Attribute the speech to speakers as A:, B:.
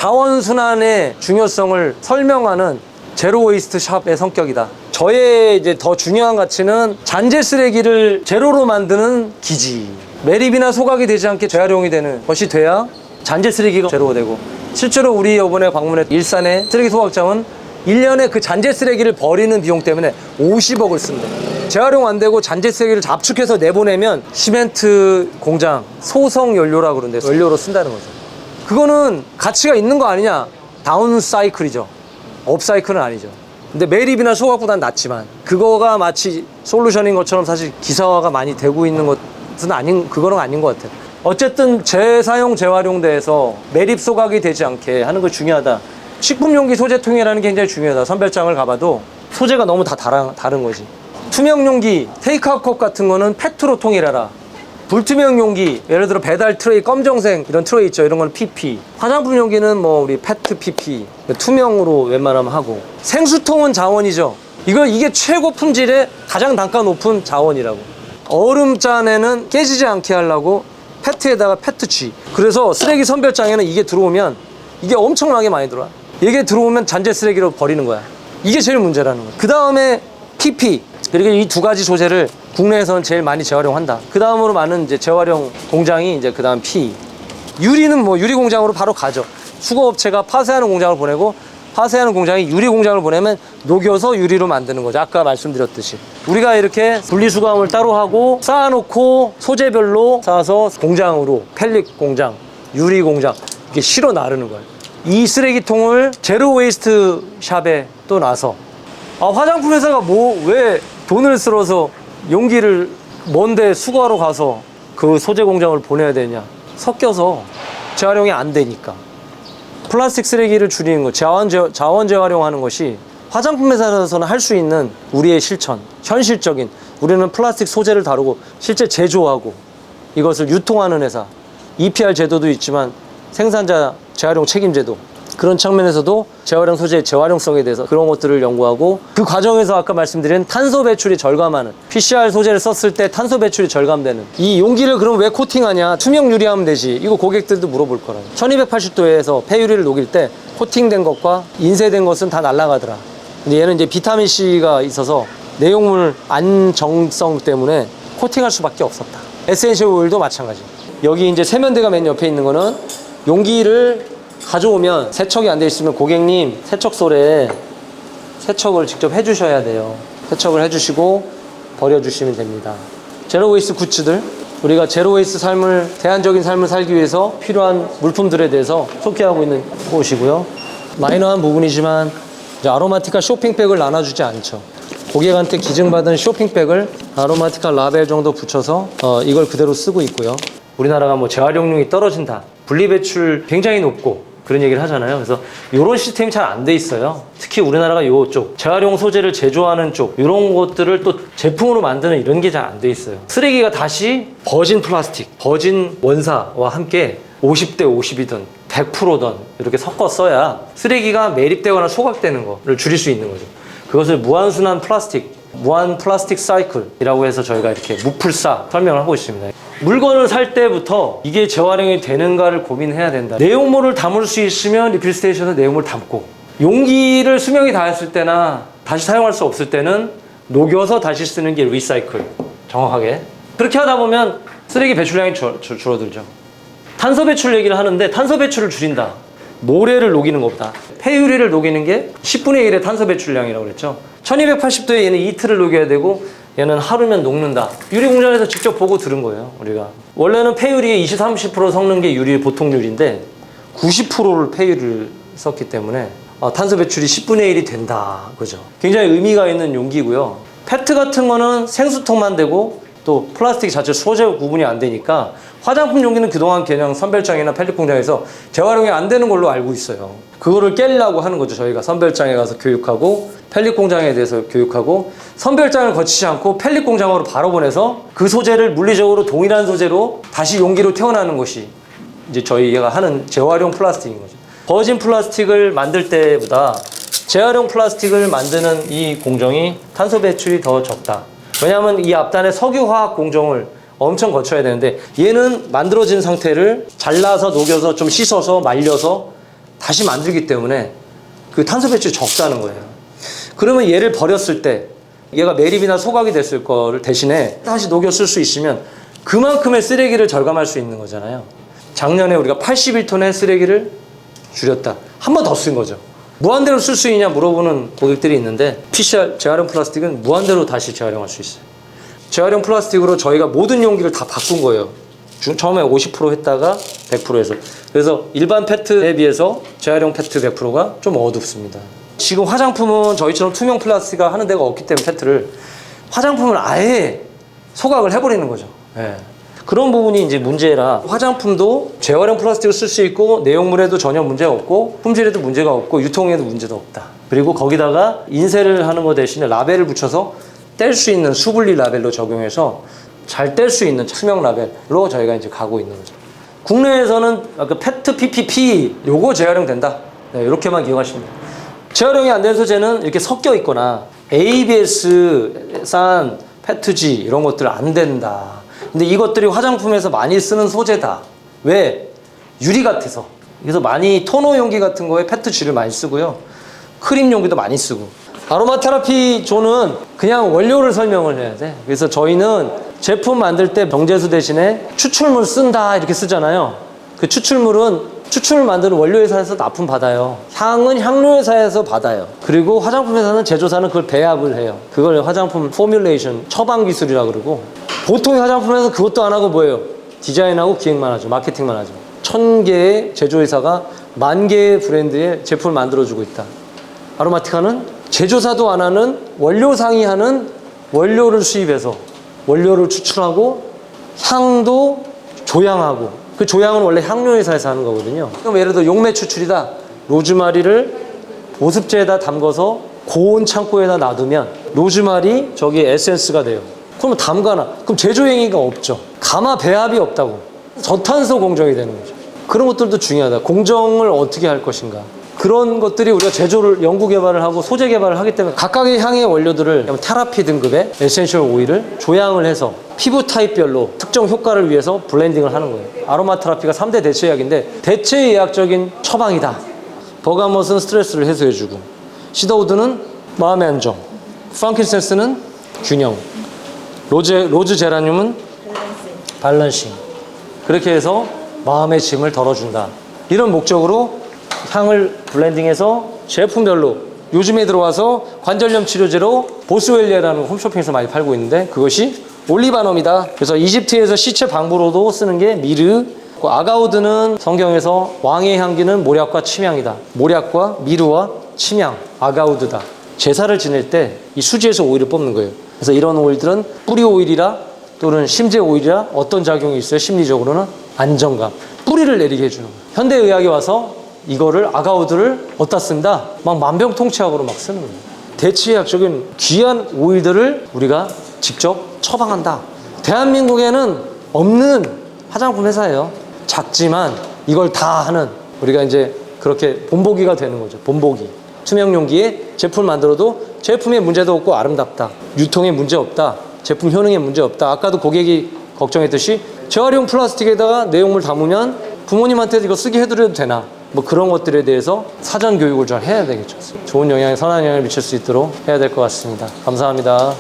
A: 자원순환의 중요성을 설명하는 제로 웨이스트 샵의 성격이다. 저의 이제 더 중요한 가치는 잔재 쓰레기를 제로로 만드는 기지. 매립이나 소각이 되지 않게 재활용이 되는 것이 돼야 잔재 쓰레기가 제로가 되고, 실제로 우리 이번에 방문했 일산의 쓰레기 소각장은 1년에 그 잔재 쓰레기를 버리는 비용 때문에 50억을 쓴다. 재활용 안 되고 잔재 쓰레기를 압축해서 내보내면 시멘트 공장 소성 연료라고 그러는데 연료로 쓴다는 거죠. 그거는 가치가 있는 거 아니냐? 다운 사이클이죠. 업 사이클은 아니죠. 근데 매립이나 소각보다는 낫지만 그거가 마치 솔루션인 것처럼 사실 기사화가 많이 되고 있는 것은 그거는 아닌 것 같아요. 어쨌든 재사용 재활용돼서 매립 소각이 되지 않게 하는 거 중요하다. 식품용기 소재통이라는 게 굉장히 중요하다. 선별장을 가봐도 소재가 너무 다 다른 거지. 투명 용기, 테이크아웃 컵 같은 거는 페트로 통일해라. 불투명 용기, 예를 들어 배달 트레이, 검정색 이런 트레이 있죠. 이런 건 PP. 화장품 용기는 뭐 우리 페트 PP, 투명으로 웬만하면 하고. 생수통은 자원이죠. 이게 최고 품질의 가장 단가 높은 자원이라고. 얼음잔에는 깨지지 않게 하려고 페트에다가 페트G. 그래서 쓰레기 선별장에는 이게 들어오면 이게 엄청나게 많이 들어와. 이게 들어오면 잔재 쓰레기로 버리는 거야. 이게 제일 문제라는 거야. 그 다음에 PP. 그리고 이 두 가지 소재를 국내에서는 제일 많이 재활용한다. 그 다음으로 많은 이제 재활용 공장이 이제 그 다음 P. 유리는 뭐 유리 공장으로 바로 가죠. 수거업체가 파쇄하는 공장을 보내고, 파쇄하는 공장이 유리 공장을 보내면 녹여서 유리로 만드는 거죠. 아까 말씀드렸듯이. 우리가 이렇게 분리수거함을 따로 하고 쌓아놓고 소재별로 쌓아서 공장으로 펠릿 공장, 유리 공장 이렇게 실어 나르는 거예요. 이 쓰레기통을 제로 웨이스트 샵에 또 놔서 화장품 회사가 왜 돈을 쓸어서 용기를 먼데 수거하러 가서 그 소재 공장을 보내야 되냐. 섞여서 재활용이 안 되니까. 플라스틱 쓰레기를 줄이는 것, 자원 재활용하는 것이 화장품 회사에서는 할 수 있는 우리의 실천, 현실적인. 우리는 플라스틱 소재를 다루고 실제 제조하고 이것을 유통하는 회사. EPR 제도도 있지만 생산자 재활용 책임제도, 그런 측면에서도 재활용 소재의 재활용성에 대해서 그런 것들을 연구하고, 그 과정에서 아까 말씀드린 탄소 배출이 절감하는, PCR 소재를 썼을 때 탄소 배출이 절감되는 이 용기를 그럼 왜 코팅하냐, 투명 유리하면 되지. 이거 고객들도 물어볼 거라고. 1280도에서 폐유리를 녹일 때 코팅된 것과 인쇄된 것은 다 날아가더라. 근데 얘는 이제 비타민 C가 있어서 내용물 안정성 때문에 코팅할 수밖에 없었다. 에센셜 오일도 마찬가지. 여기 이제 세면대가 맨 옆에 있는 거는 용기를 가져오면 세척이 안 돼 있으면 고객님 세척솔에 세척을 직접 해주셔야 돼요. 세척을 해주시고 버려주시면 됩니다. 제로웨이스 굿즈들, 우리가 제로웨이스 삶을, 대안적인 삶을 살기 위해서 필요한 물품들에 대해서 소개하고 있는 곳이고요. 마이너한 부분이지만 이제 아로마티카 쇼핑백을 나눠주지 않죠. 고객한테 기증받은 쇼핑백을 아로마티카 라벨 정도 붙여서 이걸 그대로 쓰고 있고요. 우리나라가 뭐 재활용률이 떨어진다, 분리배출 굉장히 높고 그런 얘기를 하잖아요. 그래서 이런 시스템이 잘 안 돼 있어요. 특히 우리나라가 이쪽 재활용 소재를 제조하는 쪽, 이런 것들을 또 제품으로 만드는 이런 게 잘 안 돼 있어요. 쓰레기가 다시 버진 플라스틱, 버진 원사와 함께 50대 50이든 100%든 이렇게 섞어 써야 쓰레기가 매립되거나 소각되는 거를 줄일 수 있는 거죠. 그것을 무한순환 플라스틱, 무한 플라스틱 사이클이라고 해서 저희가 이렇게 무플사 설명을 하고 있습니다. 물건을 살 때부터 이게 재활용이 되는가를 고민해야 된다. 내용물을 담을 수 있으면 리필 스테이션에 내용물을 담고, 용기를 수명이 닿았을 때나 다시 사용할 수 없을 때는 녹여서 다시 쓰는 게 리사이클. 정확하게 그렇게 하다 보면 쓰레기 배출량이 줄어들죠. 탄소 배출 얘기를 하는데 탄소 배출을 줄인다. 모래를 녹이는 것보다 폐유리를 녹이는 게 10분의 1의 탄소 배출량이라고 그랬죠. 1280도에 얘는 이틀을 녹여야 되고 얘는 하루면 녹는다. 유리 공장에서 직접 보고 들은 거예요. 우리가 원래는 폐유리의 20-30% 섞는 게 유리의 보통 유리인데 90%를 폐유리를 썼기 때문에 탄소 배출이 10분의 1이 된다. 그죠? 굉장히 의미가 있는 용기고요. 페트 같은 거는 생수통만 되고 또 플라스틱 자체 소재 구분이 안 되니까 화장품 용기는 그동안 그냥 선별장이나 펠릿 공장에서 재활용이 안 되는 걸로 알고 있어요. 그거를 깨려고 하는 거죠. 저희가 선별장에 가서 교육하고 펠릿 공장에 대해서 교육하고, 선별장을 거치지 않고 펠릿 공장으로 바로 보내서 그 소재를 물리적으로 동일한 소재로 다시 용기로 태어나는 것이 이제 저희가 하는 재활용 플라스틱인 거죠. 버진 플라스틱을 만들 때보다 재활용 플라스틱을 만드는 이 공정이 탄소 배출이 더 적다. 왜냐하면 이 앞단에 석유화학 공정을 엄청 거쳐야 되는데 얘는 만들어진 상태를 잘라서 녹여서 좀 씻어서 말려서 다시 만들기 때문에 그 탄소 배출이 적다는 거예요. 그러면 얘를 버렸을 때 얘가 매립이나 소각이 됐을 거를 대신에 다시 녹여 쓸 수 있으면 그만큼의 쓰레기를 절감할 수 있는 거잖아요. 작년에 우리가 81톤의 쓰레기를 줄였다. 한 번 더 쓴 거죠. 무한대로 쓸 수 있냐 물어보는 고객들이 있는데 PCR 재활용 플라스틱은 무한대로 다시 재활용할 수 있어요. 재활용 플라스틱으로 저희가 모든 용기를 다 바꾼 거예요. 처음에 50% 했다가 100% 해서. 그래서 일반 페트에 비해서 재활용 페트 100%가 좀 어둡습니다. 지금 화장품은 저희처럼 투명 플라스틱을 하는 데가 없기 때문에 페트를 화장품을 아예 소각을 해버리는 거죠. 예. 그런 부분이 이제 문제라 화장품도 재활용 플라스틱을 쓸 수 있고 내용물에도 전혀 문제가 없고 품질에도 문제가 없고 유통에도 문제도 없다. 그리고 거기다가 인쇄를 하는 거 대신에 라벨을 붙여서 뗄 수 있는 수분리 라벨로 적용해서 잘 뗄 수 있는 투명 라벨로 저희가 이제 가고 있는 거죠. 국내에서는 그 페트 PPP 요거 재활용 된다. 네, 이렇게만 기억하시면 돼요. 재활용이 안 되는 소재는 이렇게 섞여 있거나 ABS산 페트지 이런 것들 안 된다. 근데 이것들이 화장품에서 많이 쓰는 소재다. 왜? 유리 같아서. 그래서 많이 토너 용기 같은 거에 페트지를 많이 쓰고요. 크림 용기도 많이 쓰고. 아로마 테라피 존은 그냥 원료를 설명을 해야 돼. 그래서 저희는 제품 만들 때 정제수 대신에 추출물 쓴다 이렇게 쓰잖아요. 그 추출물은 추출물 만드는 원료회사에서 납품 받아요. 향은 향료회사에서 받아요. 그리고 화장품 회사는 제조사는 그걸 배합을 해요. 그걸 화장품 포뮬레이션 처방 기술이라고 그러고, 보통 화장품에서 그것도 안 하고 뭐예요? 디자인하고 기획만 하죠. 마케팅만 하죠. 1000개의 제조회사가 10,000개의 브랜드의 제품을 만들어주고 있다. 아로마티카는 제조사도 안 하는 원료 상의하는 원료를 수입해서 원료를 추출하고 향도 조향하고, 그 조향은 원래 향료회사에서 하는 거거든요. 그럼 예를 들어 용매 추출이다. 로즈마리를 보습제에다 담궈서 고온 창고에다 놔두면 로즈마리 저기 에센스가 돼요. 그러면 담가놔. 그럼 제조행위가 없죠. 가마 배합이 없다고. 저탄소 공정이 되는 거죠. 그런 것들도 중요하다. 공정을 어떻게 할 것인가. 그런 것들이 우리가 제조를 연구 개발을 하고 소재 개발을 하기 때문에 각각의 향의 원료들을 테라피 등급의 에센셜 오일을 조향을 해서 피부 타입별로 특정 효과를 위해서 블렌딩을 하는 거예요. 아로마 테라피가 3대 대체약인데 대체의학적인 처방이다. 버가못은 스트레스를 해소해주고, 시더우드는 마음의 안정, 프랑킨센스는 균형, 로즈 제라늄은 밸런싱. 그렇게 해서 마음의 짐을 덜어준다. 이런 목적으로 향을 블렌딩해서 제품별로 요즘에 들어와서 관절염 치료제로 보스웰리아라는 홈쇼핑에서 많이 팔고 있는데 그것이 올리바넘이다. 그래서 이집트에서 시체 방부로도 쓰는 게 미르. 아가우드는 성경에서 왕의 향기는 모략과 침향이다. 모략과 미르와 침향, 아가우드다. 제사를 지낼 때 이 수지에서 오일을 뽑는 거예요. 그래서 이런 오일들은 뿌리 오일이라 또는 심재 오일이라 어떤 작용이 있어요? 심리적으로는 안정감, 뿌리를 내리게 해주는 거예요. 현대의학에 와서 이거를 아가우드를 어디다 쓴다? 막 만병통치약으로 막 쓰는 거예요. 대체의학적인 귀한 오일들을 우리가 직접 처방한다. 대한민국에는 없는 화장품 회사예요. 작지만 이걸 다 하는, 우리가 이제 그렇게 본보기가 되는 거죠. 본보기. 투명 용기에 제품 만들어도 제품에 문제도 없고 아름답다. 유통에 문제 없다. 제품 효능에 문제 없다. 아까도 고객이 걱정했듯이 재활용 플라스틱에다가 내용물 담으면 부모님한테 이거 쓰게 해드려도 되나? 뭐 그런 것들에 대해서 사전 교육을 좀 해야 되겠죠. 좋은 영향, 선한 영향을 미칠 수 있도록 해야 될 것 같습니다. 감사합니다.